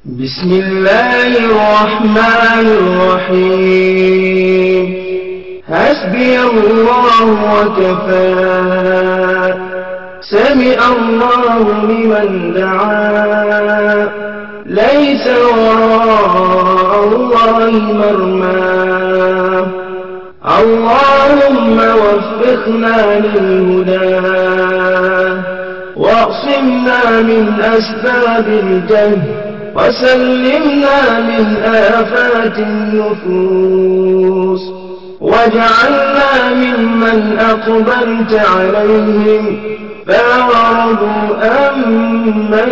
بسم الله الرحمن الرحيم حسبي الله وكفى سمع الله لمن دعا ليس وراء الله مرمى اللهم وفقنا للهدى واعصمنا من أسباب الجهل وسلمنا من آفات النفوس واجعلنا ممن أقبلت عليهم فأعرضوا أمن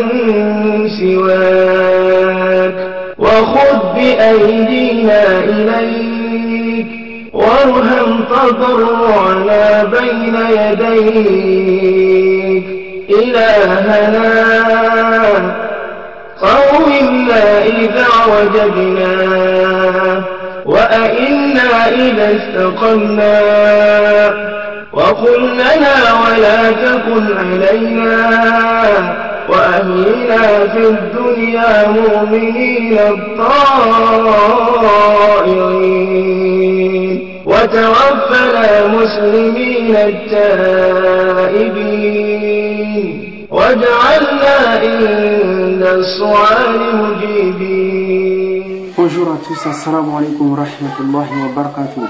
سواك وخذ بأيدينا إليك وارحم تضرعنا بين يديك إلهنا قومنا إذا وجدنا وأئنا إذا استقمنا وقل لنا ولا تكن علينا وأهلنا في الدنيا مؤمنين الطائعين وتوفنا مسلمين التائبين واجعلنا عند السؤال مجيبين. Bonjour à tous, assalamu alaikum wa rahmatullahi wa barakatuh.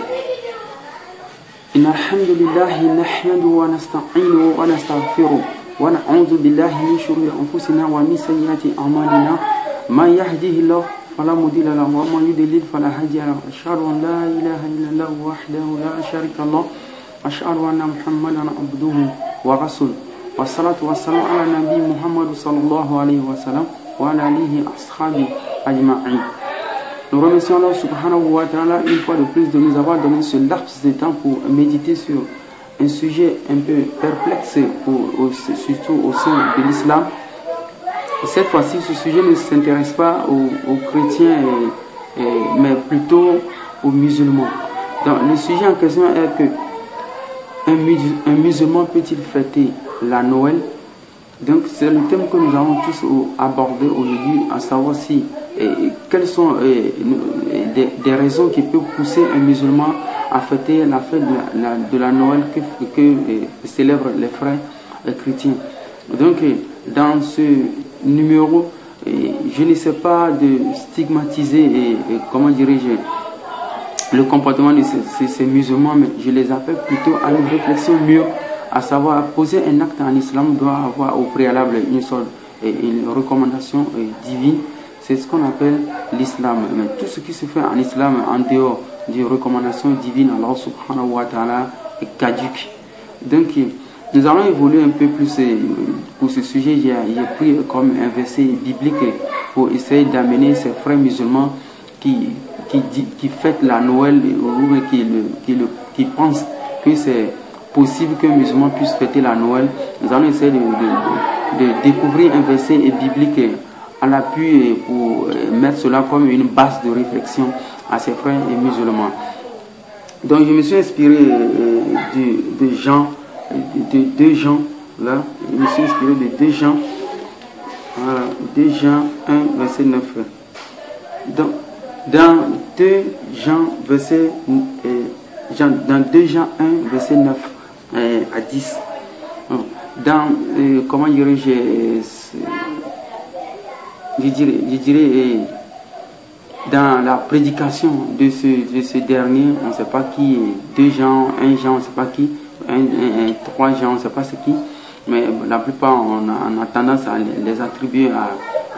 إن الحمد لله نحمده ونستعينه ونستغفره ونعوذ بالله من شرور أنفسنا ومن سيئات أعمالنا من يهده الله فلا مضل له ومن يضلل فلا هادي له أشهد أن لا إله إلا الله وحده لا شريك له أشهد أن محمدا عبده ورسوله والصلاة والسلام على نبي محمد صلى الله عليه وسلم وعلى آله وأصحابه أجمعين. Nous remercions Allah subhanahu wa ta'ala une fois de plus de nous avoir donné ce laps de temps pour méditer sur un sujet un peu perplexe, surtout au sein de l'islam. Cette fois-ci, ce sujet ne s'intéresse pas aux chrétiens, mais plutôt aux musulmans. Donc, le sujet en question est que un musulman peut-il fêter la Noël? Donc, c'est le thème que nous allons tous aborder aujourd'hui, à savoir si quelles sont des raisons qui peuvent pousser un musulman à fêter la fête de la Noël que célèbrent les frères chrétiens. Donc, dans ce numéro, je ne sais pas de stigmatiser comment dirais-je le comportement de ces musulmans, mais je les appelle plutôt à une réflexion mieux, à savoir poser un acte en islam doit avoir au préalable une recommandation divine. C'est ce qu'on appelle l'islam. Mais tout ce qui se fait en islam en dehors des recommandations divines, Allah subhanahu wa ta'ala est caduque. Donc nous allons évoluer un peu plus pour ce sujet. J'ai pris comme un verset biblique pour essayer d'amener ces frères musulmans qui fêtent la Noël ou qui pensent que c'est possible qu'un musulman puisse fêter la Noël. Nous allons essayer de découvrir un verset biblique à l'appui pour mettre cela comme une base de réflexion à ces frères et musulmans. Donc je me suis inspiré de Jean, de 2 Jean, là, je me suis inspiré de 2 Jean, voilà, 2 Jean 1, verset 9. Donc, dans 2 Jean, dans 2 Jean 1, verset 9 à 10, dans, comment dirais-je dirais dans la prédication de ce dernier, on ne sait pas qui est 2 Jean, 1 Jean, on ne sait pas qui, 3 Jean, on ne sait pas c'est qui, mais la plupart on a tendance à les attribuer à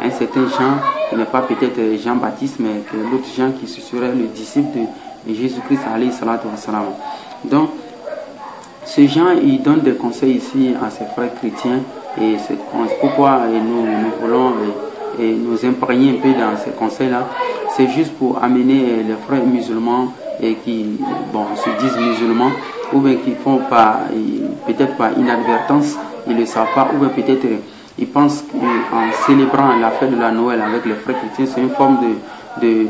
un certain Jean, qui n'est pas peut-être Jean-Baptiste, mais que l'autre Jean qui serait le disciple de Jésus-Christ alayhi salatu wa salam. Donc, ce Jean, il donne des conseils ici à ses frères chrétiens, et c'est pourquoi nous voulons nous imprégner un peu dans ces conseils-là. C'est juste pour amener les frères musulmans et qui se disent musulmans, ou bien qui font peut-être par inadvertance, ils ne le savent pas, ou bien peut-être ils pensent qu'en célébrant la fête de la Noël avec les frères chrétiens, c'est une forme de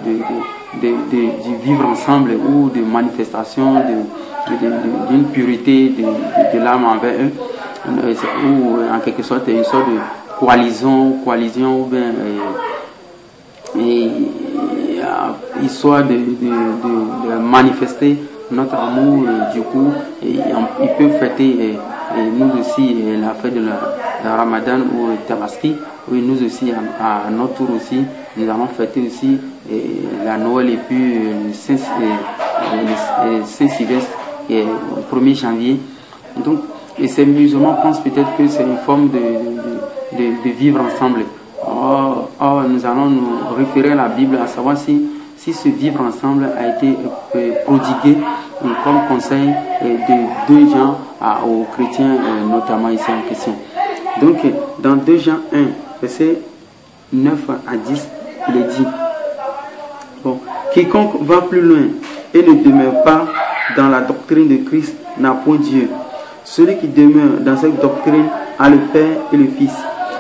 vivre ensemble ou de manifestation d'une pureté de l'âme envers eux, ou en quelque sorte une sorte de coalition ou bien histoire de manifester notre amour. Du coup, ils peuvent fêter nous aussi la fête de la Ramadan ou Tabaski. Oui, nous aussi, à notre tour aussi, nous allons fêter aussi la Noël et puis le Saint-Sylvestre le 1er janvier. Donc, et ces musulmans pensent peut-être que c'est une forme de vivre ensemble. Or, nous allons nous référer à la Bible, à savoir si ce vivre ensemble a été prodigué comme conseil de 2 Jean aux chrétiens, notamment ici en question. Donc, dans 2 Jean 1, verset 9 à 10, il est dit, bon, quiconque va plus loin et ne demeure pas dans la doctrine de Christ n'a point Dieu. Celui qui demeure dans cette doctrine a le Père et le Fils.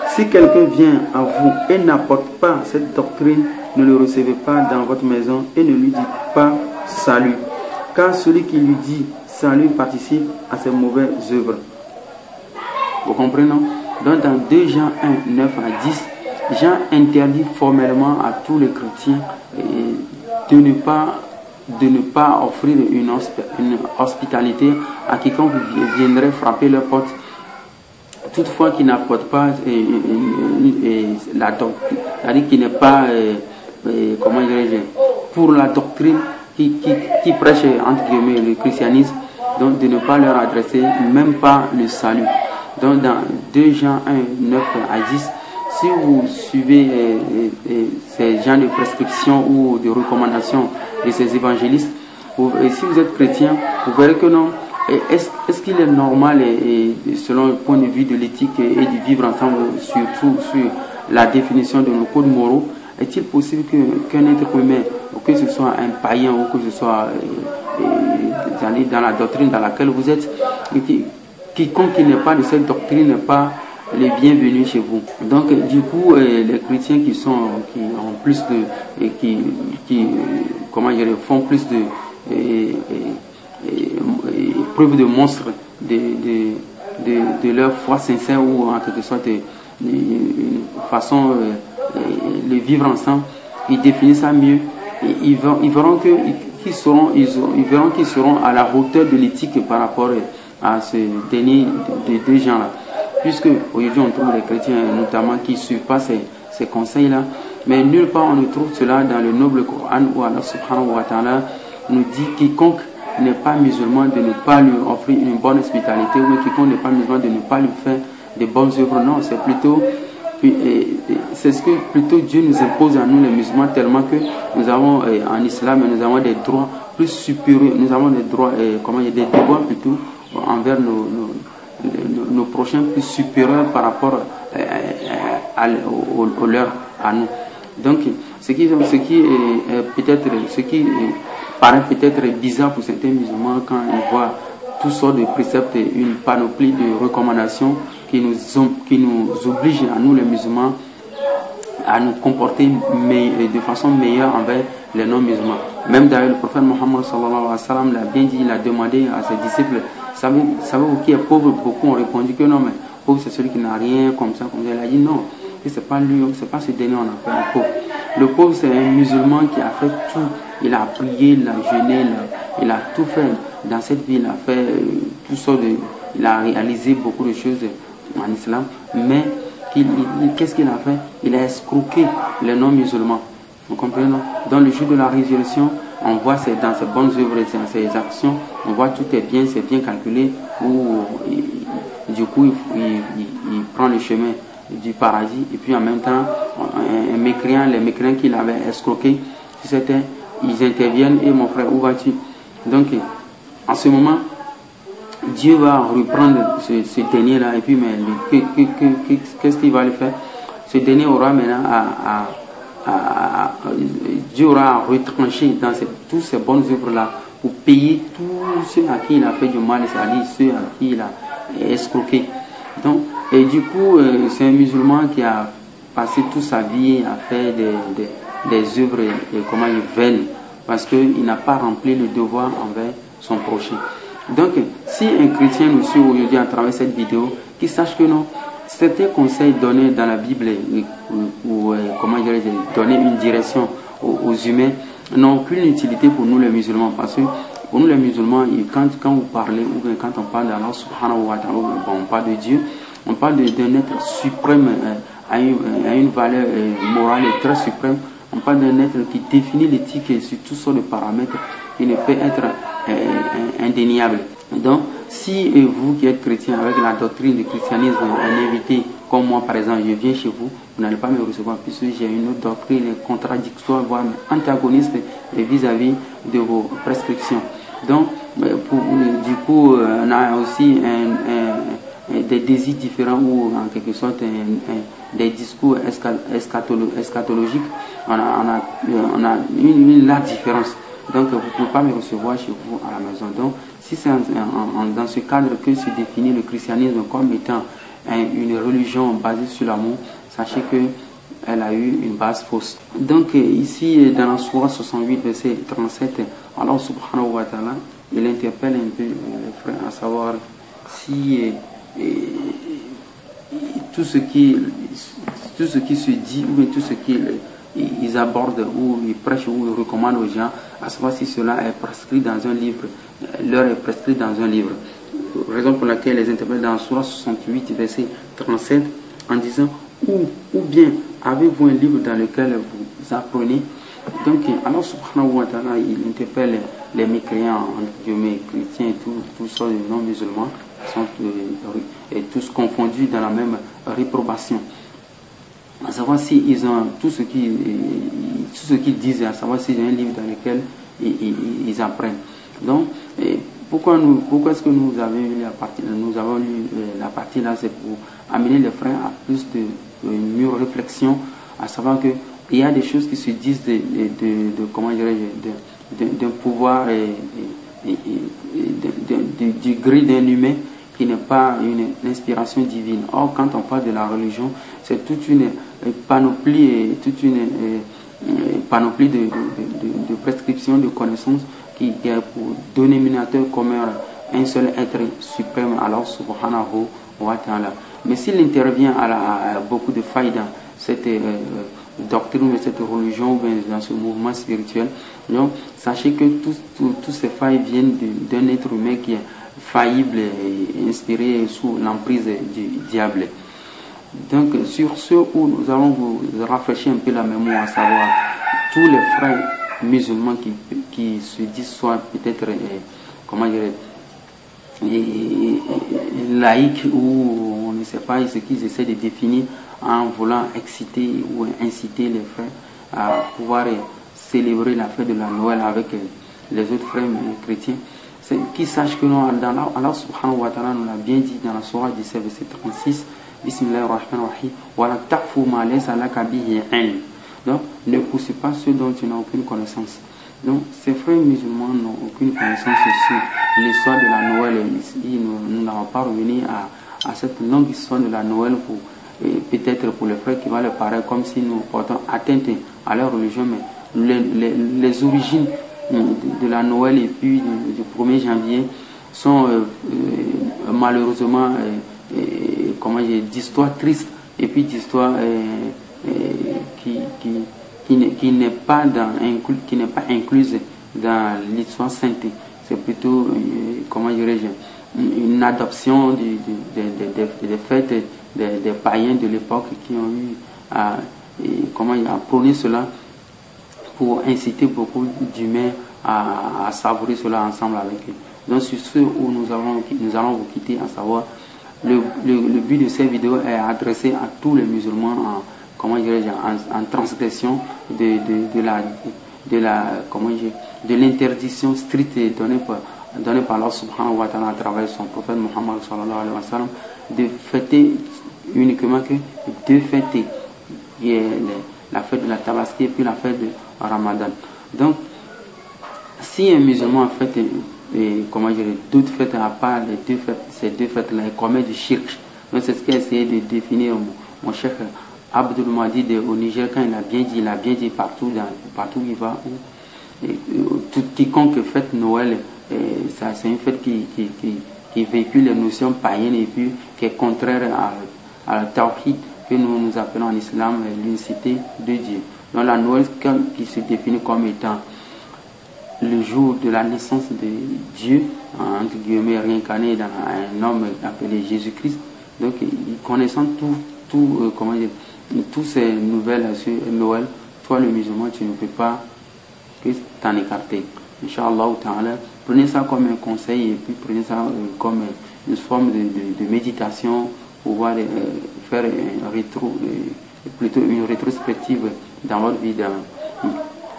Si quelqu'un vient à vous et n'apporte pas cette doctrine, ne le recevez pas dans votre maison et ne lui dites pas salut. Car celui qui lui dit salut participe à ses mauvaises œuvres. Vous comprenez, non? Donc dans 2 Jean 1, 9 à 10, Jean interdit formellement à tous les chrétiens de ne pas offrir une hospitalité à quiconque viendrait frapper leur porte, toutefois qui n'apporte pas la doctrine, c'est-à-dire qui n'est pas, comment dirais-je, pour la doctrine qui prêche entre guillemets le christianisme, donc de ne pas leur adresser même pas le salut. Donc dans 2 Jean 1, 9 à 10, si vous suivez ces genres de prescriptions ou de recommandations de ces évangélistes, et si vous êtes chrétien, vous verrez que non. Est-ce qu'il est normal, selon le point de vue de l'éthique et du vivre ensemble, surtout sur la définition de nos codes moraux, est-il possible qu'un être humain, que ce soit un païen ou que ce soit dans la doctrine dans laquelle vous êtes, quiconque qui n'est pas de cette doctrine n'est pas les bienvenus chez vous. Donc du coup, les chrétiens qui ont plus de, font plus de preuve de monstres de leur foi sincère, ou en quelque sorte de façon de vivre ensemble, ils définissent ça mieux. Ils verront qu'ils seront à la hauteur de l'éthique par rapport à ce dernier de 2 gens-là. Puisque aujourd'hui on trouve les chrétiens notamment qui ne suivent pas ces conseils-là, mais nulle part on ne trouve cela dans le noble Coran, où Allah subhanahu wa ta'ala nous dit quiconque n'est pas musulman de ne pas lui offrir une bonne hospitalité, ou quiconque n'est pas musulman de ne pas lui faire de bonnes œuvres. Non, c'est ce que plutôt Dieu nous impose à nous les musulmans, tellement que nous avons en islam, nous avons des droits plus supérieurs, nous avons des droits, des devoirs plutôt envers nos prochains, plus supérieurs par rapport aux leurs à nous. Donc ce qui paraît peut-être bizarre pour certains musulmans quand ils voient toutes sortes de préceptes, une panoplie de recommandations qui nous obligent à nous les musulmans à nous comporter de façon meilleure envers les non-musulmans. Même d'ailleurs le prophète Mohammed sallallahu alayhi wa sallam l'a bien dit, il a demandé à ses disciples, savez-vous qui est pauvre? Beaucoup ont répondu que non, mais pauvre c'est celui qui n'a rien, comme ça. Il a dit non, c'est pas lui, c'est pas ce dernier on appelle le pauvre. Le pauvre c'est un musulman qui a fait tout, il a prié, il a jeûné, il a tout fait dans cette vie, il a fait tout ça, il a réalisé beaucoup de choses en islam, mais qu'est-ce qu'il a fait? Il a escroqué les non-musulmans. Vous comprenez, non? Dans le jour de la résurrection, on voit dans ses bonnes œuvres, dans ses actions, on voit tout est bien, c'est bien calculé, où du coup il prend le chemin du paradis, et puis en même temps les mécréants qu'il avait escroqués, ils interviennent, et mon frère, où vas-tu? Donc en ce moment Dieu va reprendre ce dernier-là, et puis mais qu'est-ce qu'il va le faire? Ce dernier aura maintenant Dieu aura retranché dans toutes ces bonnes œuvres-là pour payer tous ceux à qui il a fait du mal, c'est-à-dire ceux à qui il a escroqué. Donc, et du coup, c'est un musulman qui a passé toute sa vie à faire des œuvres vaines, parce qu'il n'a pas rempli le devoir envers son prochain. Donc, si un chrétien nous suit aujourd'hui à travers cette vidéo, qu'il sache que non, certains conseils donnés dans la Bible, ou donner une direction aux humains, n'ont aucune utilité pour nous les musulmans, parce que pour nous les musulmans, quand vous parlez, ou bien quand on parle d'Allah subhanahu wa ta'ala, on parle de Dieu, on parle d'un être suprême, à une valeur morale très suprême. On parle d'un être qui définit l'éthique sur toutes sortes de paramètres qui ne peut être indéniable. Donc, si vous qui êtes chrétien avec la doctrine du christianisme, un invité comme moi par exemple, je viens chez vous, vous n'allez pas me recevoir puisque j'ai une autre doctrine contradictoire, voire antagoniste vis-à-vis de vos prescriptions. Donc, du coup, on a aussi des désirs différents ou en quelque sorte des discours eschatologiques. On a une large différence. Donc, vous ne pouvez pas me recevoir chez vous à la maison. Donc, si c'est dans ce cadre que se définit le christianisme comme étant une religion basée sur l'amour, sachez qu'elle a eu une base fausse. Donc, ici, dans la Sourate 68, verset 37, Allah subhanahu wa ta'ala, il interpelle un peu les frères à savoir si tout ce qui se dit ou bien tout ce qu'ils abordent ou ils prêchent ou ils recommandent aux gens, à savoir si cela est prescrit dans un livre, leur est prescrit dans un livre. Raison pour laquelle les interprètent dans Surah 68, verset 37, en disant ou bien avez-vous un livre dans lequel vous apprenez. Donc Allah subhanahu wa ta'ala, il interpelle les mécréants, entre guillemets, chrétiens et tous sortes de non-musulmans, qui sont tous confondus dans la même réprobation. À savoir s'ils ont tout ce qu'ils disent, à savoir s'il y a un livre dans lequel ils apprennent. Donc, pourquoi est-ce que nous avons lu la partie là, c'est pour amener les frères à plus de mûre réflexion, à savoir que il y a des choses qui se disent comment dirais-je, d'un pouvoir du gré d'un humain qui n'est pas une inspiration divine. Or, quand on parle de la religion, c'est toute une panoplie de prescriptions, de connaissances qui a pour dénominateur commun un seul être suprême, Allah subhanahu wa ta'ala. Mais s'il intervient à beaucoup de failles dans cette doctrine, cette religion, ou dans ce mouvement spirituel, donc sachez que toutes ces failles viennent d'un être humain qui est faillible et inspiré sous l'emprise du diable. Donc sur ce où nous allons vous rafraîchir un peu la mémoire, à savoir tous les frères musulmans qui se disent soit peut-être comment dire laïcs, ou on ne sait pas ce qu'ils essaient de définir en voulant exciter ou inciter les frères à pouvoir célébrer la fête de la Noël avec les autres frères chrétiens. Qu'ils sachent que non, Allah subhanahu wa ta'ala nous l'a bien dit dans la Sourate 17, verset 36, Bismillahirrahmanirrahim, wa la taqfu ma laysa laka bihi ilm. Donc, ne poussez pas ceux dont tu n'as aucune connaissance. Donc, ces frères musulmans n'ont aucune connaissance sur l'histoire de la Noël. Nous n'allons pas revenir à cette longue histoire de la Noël pour peut-être pour les frères qui va leur paraître comme si nous portons atteinte à leur religion, mais les origines de la Noël et puis du 1er janvier sont malheureusement d'histoires tristes et puis d'histoires qui n'est pas incluse dans l'histoire sainte. C'est plutôt une adoption des fêtes des païens de l'époque qui ont eu à prôner cela pour inciter beaucoup d'humains à savourer cela ensemble avec eux. Donc sur ce où nous allons vous quitter, à savoir le but de cette vidéo est adressé à tous les musulmans en transgression de l'interdiction stricte donnée par Allah subhanahu wa ta'ala à travers son prophète Muhammad sallallahu alayhi wa sallam, de fêter uniquement que deux fêtes, qui est la fête de la Tabaski et puis la fête de Ramadan. Donc si un musulman fait d'autres fêtes à part ces deux fêtes-là, il commet du shirk. Donc c'est ce qu'a essayé de définir mon cheikh Abdul Mahdi au Niger quand il a bien dit partout où il va, quiconque fête Noël, c'est une fête qui véhicule les notions païennes et puis qui est contraire à la tawhid que nous appelons en islam l'unicité de Dieu. Donc la Noël qui se définit comme étant le jour de la naissance de Dieu, entre guillemets réincarné dans un homme appelé Jésus-Christ. Donc, connaissant toutes ces nouvelles sur Noël, toi le musulman, tu ne peux pas que t'en écarter. Inch'Allah ta'ala, prenez ça comme un conseil et puis prenez ça comme une forme de méditation pour pouvoir faire plutôt une rétrospective dans votre vie,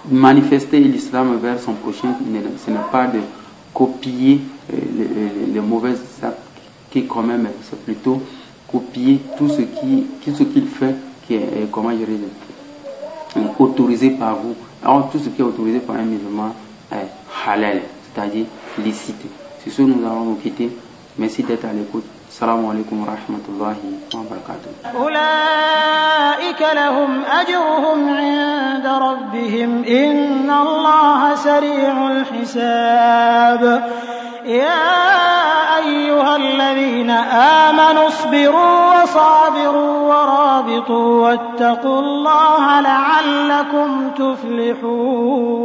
manifester l'islam vers son prochain. Ce n'est pas de copier les mauvaises actes qui quand même, c'est plutôt copier tout ce qu'il fait qui est comment je dirais, autorisé par vous. Alors tout ce qui est autorisé par un musulman est halal, c'est-à-dire licite. C'est ce que nous allons nous quitter. Merci d'être à l'écoute. Assalamu alaikum wa rahmatullahi wa barakatuh. أولئك لهم أجرهم عند ربهم إن الله سريع الحساب يا أيها الذين آمنوا اصبروا وصابروا ورابطوا واتقوا الله لعلكم تفلحون